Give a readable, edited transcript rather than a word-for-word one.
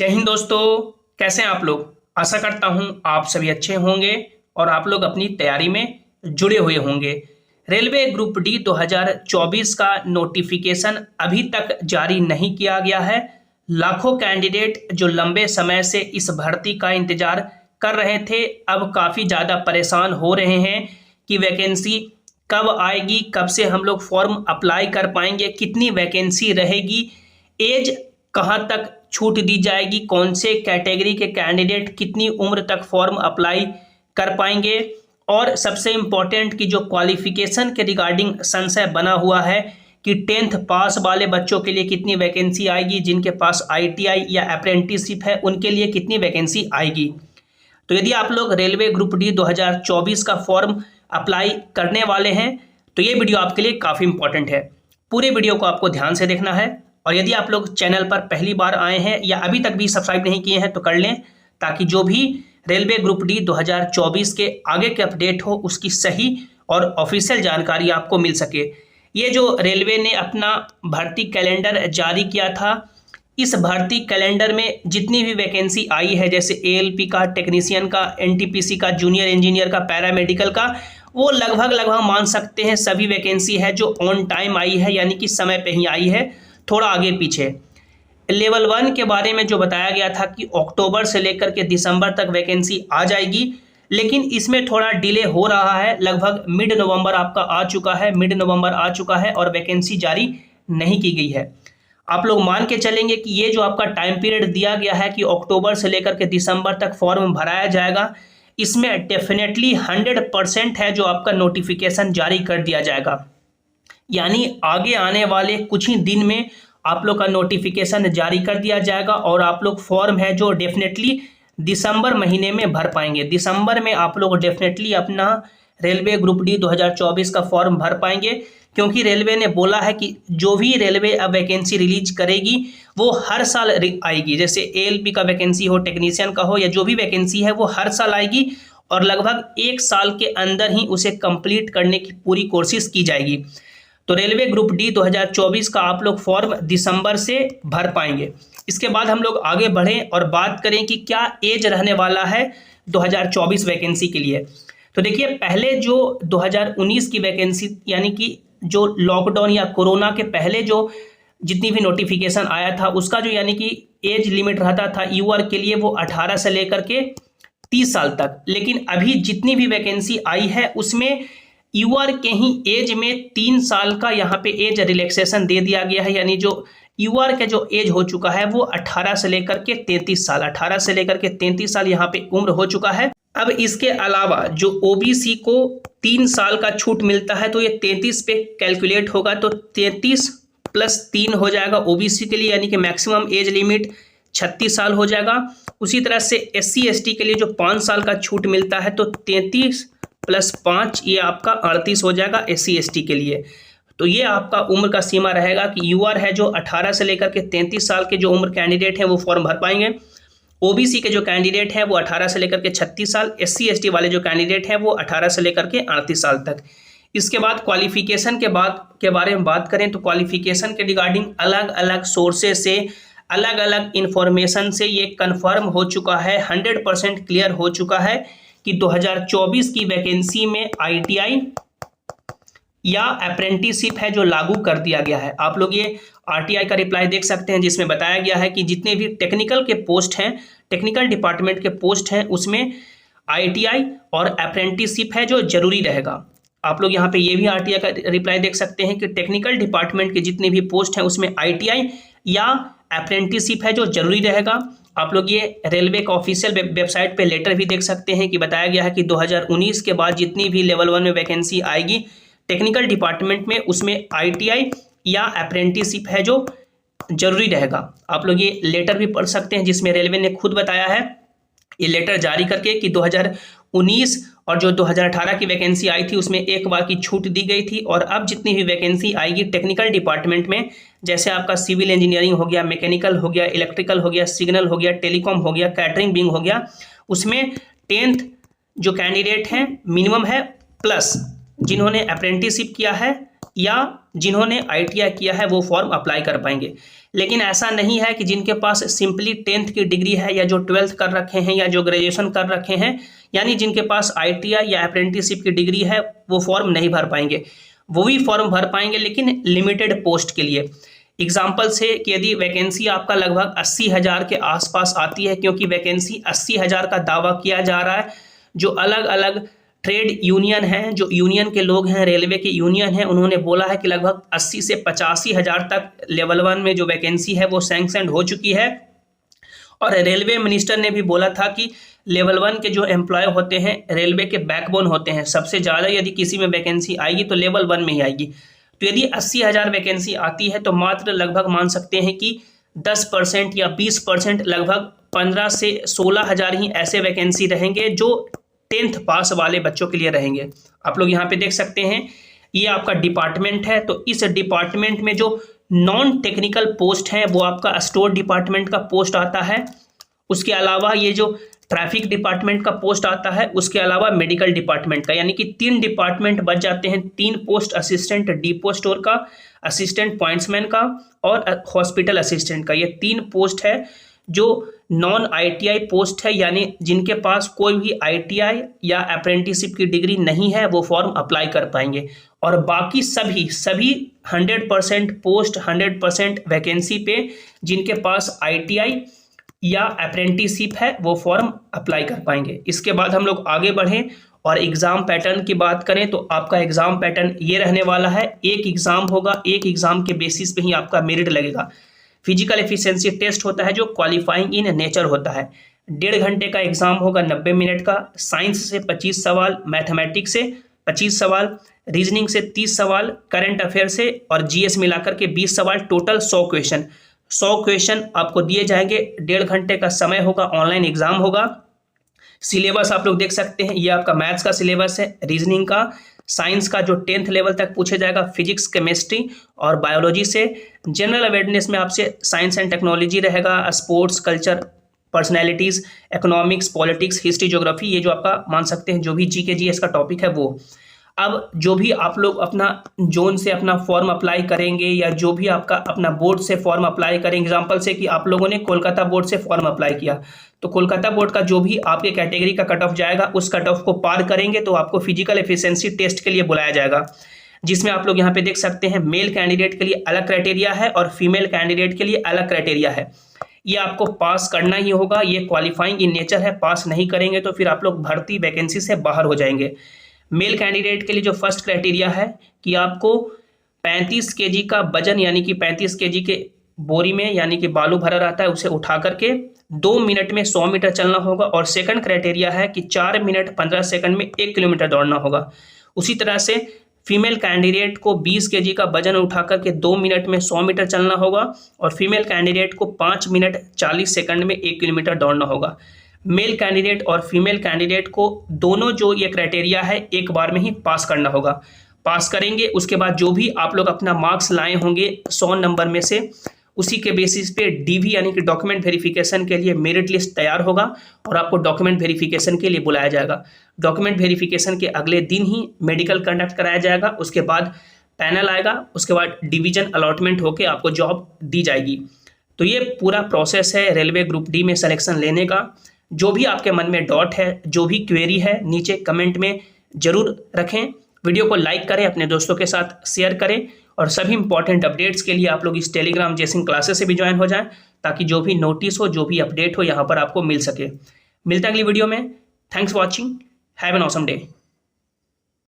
जय हिंद दोस्तों, कैसे हैं आप लोग। आशा करता हूं आप सभी अच्छे होंगे और आप लोग अपनी तैयारी में जुड़े हुए होंगे। रेलवे ग्रुप डी 2024 का नोटिफिकेशन अभी तक जारी नहीं किया गया है। लाखों कैंडिडेट जो लंबे समय से इस भर्ती का इंतजार कर रहे थे, अब काफ़ी ज़्यादा परेशान हो रहे हैं कि वैकेंसी कब आएगी, कब से हम लोग फॉर्म अप्लाई कर पाएंगे, कितनी वैकेंसी रहेगी, एज कहाँ तक छूट दी जाएगी, कौन से कैटेगरी के कैंडिडेट कितनी उम्र तक फॉर्म अप्लाई कर पाएंगे, और सबसे इम्पोर्टेंट कि जो क्वालिफिकेशन के रिगार्डिंग संशय बना हुआ है कि 10th पास वाले बच्चों के लिए कितनी वैकेंसी आएगी, जिनके पास ITI या अप्रेंटिसशिप है उनके लिए कितनी वैकेंसी आएगी। तो यदि आप लोग रेलवे ग्रुप डी 2024 का फॉर्म अप्लाई करने वाले हैं तो ये वीडियो आपके लिए काफ़ी इंपॉर्टेंट है। पूरे वीडियो को आपको ध्यान से देखना है, और यदि आप लोग चैनल पर पहली बार आए हैं या अभी तक भी सब्सक्राइब नहीं किए हैं तो कर लें, ताकि जो भी रेलवे ग्रुप डी 2024 के आगे के अपडेट हो उसकी सही और ऑफिशियल जानकारी आपको मिल सके। ये जो रेलवे ने अपना भर्ती कैलेंडर जारी किया था, इस भर्ती कैलेंडर में जितनी भी वैकेंसी आई है, जैसे ALP का, टेक्नीशियन का, NTPC का, जूनियर इंजीनियर का, पैरामेडिकल का, वो लगभग मान सकते हैं सभी वैकेंसी है जो ऑन टाइम आई है, यानी कि समय पे ही आई है, थोड़ा आगे पीछे। लेवल 1 के बारे में जो बताया गया था कि अक्टूबर से लेकर के दिसंबर तक वैकेंसी आ जाएगी, लेकिन इसमें थोड़ा डिले हो रहा है। लगभग मिड नवंबर आपका आ चुका है और वैकेंसी जारी नहीं की गई है। आप लोग मान के चलेंगे कि ये जो आपका टाइम पीरियड दिया गया है कि अक्टूबर से लेकर के दिसंबर तक फॉर्म भराया जाएगा, इसमें डेफिनेटली 100% है जो आपका नोटिफिकेशन जारी कर दिया जाएगा। यानी आगे आने वाले कुछ ही दिन में आप लोग का नोटिफिकेशन जारी कर दिया जाएगा और आप लोग फॉर्म है जो डेफिनेटली दिसंबर महीने में भर पाएंगे। दिसंबर में आप लोग डेफिनेटली अपना रेलवे ग्रुप डी 2024 का फॉर्म भर पाएंगे, क्योंकि रेलवे ने बोला है कि जो भी रेलवे अब वैकेंसी रिलीज करेगी वो हर साल आएगी। जैसे ALP का वैकेंसी हो, टेक्नीशियन का हो, या जो भी वैकेंसी है वो हर साल आएगी और लगभग 1 साल के अंदर ही उसे कंप्लीट करने की पूरी कोशिश की जाएगी। तो रेलवे ग्रुप डी 2024 का आप लोग फॉर्म दिसंबर से भर पाएंगे। इसके बाद हम लोग आगे बढ़ें और बात करें कि क्या एज रहने वाला है 2024 वैकेंसी के लिए। तो देखिए, पहले जो 2019 की वैकेंसी, यानी कि जो लॉकडाउन या कोरोना के पहले जो जितनी भी नोटिफिकेशन आया था, उसका जो यानी कि एज लिमिट रहता था यूआर के लिए वो 18 से लेकर के 30 साल तक। लेकिन अभी जितनी भी वैकेंसी आई है उसमें यूआर के ही एज में 3 साल का यहाँ पे एज रिलैक्सेशन दे दिया गया है। यानी जो यूआर का जो एज हो चुका है वो 18 से लेकर के 33 साल, 18 से लेकर के 33 साल यहाँ पे उम्र हो चुका है। अब इसके अलावा जो OBC को 3 साल का छूट मिलता है, तो ये 33 पे कैलकुलेट होगा, तो 33 + 3 हो जाएगा OBC के लिए, यानी कि मैक्सिमम एज लिमिट 36 साल हो जाएगा। उसी तरह से SC ST के लिए जो 5 साल का छूट मिलता है, तो 33 + 5 ये आपका 38 हो जाएगा SC ST के लिए। तो ये आपका उम्र का सीमा रहेगा कि यूआर है जो 18 से लेकर के 33 साल के जो उम्र कैंडिडेट हैं वो फॉर्म भर पाएंगे। OBC के जो कैंडिडेट हैं वो 18 से लेकर के 36 साल, SC ST वाले जो कैंडिडेट हैं वो 18 से लेकर के 38 साल तक। इसके बाद क्वालिफिकेशन के बारे में बात करें तो क्वालिफिकेशन के रिगार्डिंग अलग अलग सोर्सेज से, अलग अलग इंफॉर्मेशन से ये कन्फर्म हो चुका है, 100% क्लियर हो चुका है कि 2024 की वैकेंसी में ITI या अप्रेंटिसशिप है जो लागू कर दिया गया है। आप लोग ये RTI का रिप्लाई देख सकते हैं, जिसमें बताया गया है कि जितने भी टेक्निकल के पोस्ट हैं, टेक्निकल डिपार्टमेंट के पोस्ट हैं, उसमें ITI और अप्रेंटिसशिप है जो जरूरी रहेगा। आप लोग यहाँ पे ये भी RTI का रिप्लाई देख सकते हैं कि टेक्निकल डिपार्टमेंट के जितने भी पोस्ट हैं उसमें ITI या अप्रेंटिसशिप है जो जरूरी रहेगा। आप लोग ये रेलवे का ऑफिशियल वेबसाइट पे लेटर भी देख सकते हैं कि बताया गया है कि 2019 के बाद जितनी भी लेवल 1 में वैकेंसी आएगी टेक्निकल डिपार्टमेंट में, उसमें ITI या अप्रेंटिसशिप है जो जरूरी रहेगा। आप लोग ये लेटर भी पढ़ सकते हैं, जिसमें रेलवे ने खुद बताया है ये लेटर जारी करके कि 2019 और जो 2018 की वैकेंसी आई थी उसमें एक बार की छूट दी गई थी, और अब जितनी भी वैकेंसी आएगी टेक्निकल डिपार्टमेंट में, जैसे आपका सिविल इंजीनियरिंग हो गया, मैकेनिकल हो गया, इलेक्ट्रिकल हो गया, सिग्नल हो गया, टेलीकॉम हो गया, कैटरिंग विंग हो गया, उसमें 10th जो कैंडिडेट हैं मिनिमम है, प्लस जिन्होंने अप्रेंटिसशिप किया है या जिन्होंने ITI किया है वो फॉर्म अप्लाई कर पाएंगे। लेकिन ऐसा नहीं है कि जिनके पास सिंपली 10th की डिग्री है या जो 12th कर रखे हैं या जो ग्रेजुएशन कर रखे हैं, यानी जिनके पास ITI या अप्रेंटिसशिप की डिग्री है, वो फॉर्म नहीं भर पाएंगे। वो भी फॉर्म भर पाएंगे लेकिन लिमिटेड पोस्ट के लिए। एग्जाम्पल से कि यदि वैकेंसी आपका लगभग 80,000 के आसपास आती है, क्योंकि वैकेंसी 80,000 का दावा किया जा रहा है, जो अलग अलग ट्रेड यूनियन हैं, जो यूनियन के लोग हैं, रेलवे के यूनियन हैं, उन्होंने बोला है कि लगभग 80 से 85,000 तक लेवल 1 में जो वैकेंसी है वो सैंक्शन हो चुकी है। और रेलवे मिनिस्टर ने भी बोला था कि लेवल 1 के जो एम्प्लॉय होते हैं रेलवे के बैकबोन होते हैं, सबसे ज़्यादा यदि किसी में वैकेंसी आएगी तो लेवल 1 में ही आएगी। तो यदि 80,000 वैकेंसी आती है तो मात्र लगभग मान सकते हैं कि 10% या 20% लगभग 15 से 16,000 ही ऐसे वैकेंसी रहेंगे जो 10th पास वाले बच्चों के लिए रहेंगे। आप लोग यहाँ पे देख सकते हैं, ये आपका डिपार्टमेंट है। तो इस डिपार्टमेंट में जो नॉन टेक्निकल पोस्ट है वो आपका स्टोर डिपार्टमेंट का पोस्ट आता है। उसके अलावा ये जो ट्रैफिक डिपार्टमेंट का पोस्ट आता है, उसके अलावा मेडिकल डिपार्टमेंट का, यानी कि 3 डिपार्टमेंट बच जाते हैं। 3 पोस्ट असिस्टेंट डिपो स्टोर का, असिस्टेंट पॉइंट्समैन का और हॉस्पिटल असिस्टेंट का। ये 3 पोस्ट है जो नॉन ITI पोस्ट है, यानी जिनके पास कोई भी ITI या अप्रेंटिसशिप की डिग्री नहीं है वो फॉर्म अप्लाई कर पाएंगे। और बाकी सभी 100% पोस्ट, 100% वैकेंसी पे जिनके पास ITI या अप्रेंटिसशिप है वो फॉर्म अप्लाई कर पाएंगे। इसके बाद हम लोग आगे बढ़ें और एग्ज़ाम पैटर्न की बात करें तो आपका एग्ज़ाम पैटर्न ये रहने वाला है। एक एग्ज़ाम होगा, एक एग्ज़ाम के बेसिस पे ही आपका मेरिट लगेगा। फिजिकल एफिशिएंसी टेस्ट होता है जो क्वालिफाइंग इन नेचर होता है। 1.5 घंटे का एग्जाम होगा, 90 मिनट का। साइंस से 25 सवाल, मैथमेटिक्स से 25 सवाल, रीजनिंग से 30 सवाल, करंट अफेयर से और GS मिलाकर के 20 सवाल, टोटल 100 क्वेश्चन। 100 क्वेश्चन आपको दिए जाएंगे। 1.5 घंटे का समय होगा, ऑनलाइन एग्जाम होगा। सिलेबस आप लोग देख सकते हैं, ये आपका मैथ्स का सिलेबस है, रीजनिंग का, साइंस का जो 10th लेवल तक पूछा जाएगा, फिजिक्स, केमिस्ट्री और बायोलॉजी से। जनरल अवेयरनेस में आपसे साइंस एंड टेक्नोलॉजी रहेगा, sports, culture, personalities, economics, politics, history, geography, ये जो आपका मान सकते हैं जो भी GK GS का टॉपिक है वो। अब जो भी आप लोग अपना जोन से अपना फॉर्म अप्लाई करेंगे या जो भी आपका अपना बोर्ड से फॉर्म अप्लाई करेंगे, एग्जाम्पल से कि आप लोगों ने कोलकाता बोर्ड से फॉर्म अप्लाई किया, तो कोलकाता बोर्ड का जो भी आपके कैटेगरी का कट ऑफ जाएगा उस कट ऑफ को पार करेंगे तो आपको फिजिकल एफिशिएंसी टेस्ट के लिए बुलाया जाएगा, जिसमें आप लोग यहाँ पे देख सकते हैं मेल कैंडिडेट के लिए अलग क्राइटेरिया है और फीमेल कैंडिडेट के लिए अलग क्राइटेरिया है। ये आपको पास करना ही होगा, ये क्वालिफाइंग इन नेचर है। पास नहीं करेंगे तो फिर आप लोग भर्ती वैकेंसी से बाहर हो जाएंगे। मेल कैंडिडेट के लिए जो फर्स्ट क्राइटेरिया है कि आपको 35 kg का वजन, यानी कि 35 kg के बोरी में यानी कि बालू भरा रहता है, उसे उठा करके 2 मिनट में 100 मीटर चलना होगा। और सेकंड क्राइटेरिया है कि 4 मिनट 15 सेकंड में 1 किलोमीटर दौड़ना होगा। उसी तरह से फीमेल कैंडिडेट को 20 kg का वजन उठा करके 2 मिनट में 100 मीटर चलना होगा और फीमेल कैंडिडेट को 5 मिनट 40 सेकंड में 1 किलोमीटर दौड़ना होगा। मेल कैंडिडेट और फीमेल कैंडिडेट को दोनों जो ये क्राइटेरिया है एक बार में ही पास करना होगा। पास करेंगे, उसके बाद जो भी आप लोग अपना मार्क्स लाए होंगे 100 नंबर में से, उसी के बेसिस पे DV यानी कि डॉक्यूमेंट वेरिफिकेशन के लिए मेरिट लिस्ट तैयार होगा और आपको डॉक्यूमेंट वेरिफिकेशन के लिए बुलाया जाएगा। डॉक्यूमेंट वेरिफिकेशन के अगले दिन ही मेडिकल कंडक्ट कराया जाएगा, उसके बाद पैनल आएगा, उसके बाद डिवीजन अलॉटमेंट होकर आपको जॉब दी जाएगी। तो ये पूरा प्रोसेस है रेलवे ग्रुप D में सिलेक्शन लेने का। जो भी आपके मन में डाउट है, जो भी क्वेरी है, नीचे कमेंट में ज़रूर रखें। वीडियो को लाइक करें, अपने दोस्तों के साथ शेयर करें और सभी इंपॉर्टेंट अपडेट्स के लिए आप लोग इस टेलीग्राम जेसिंग क्लासेस से भी ज्वाइन हो जाएं, ताकि जो भी नोटिस हो, जो भी अपडेट हो, यहाँ पर आपको मिल सके। मिलता है अगली वीडियो में। Thanks for watching, have an awesome day.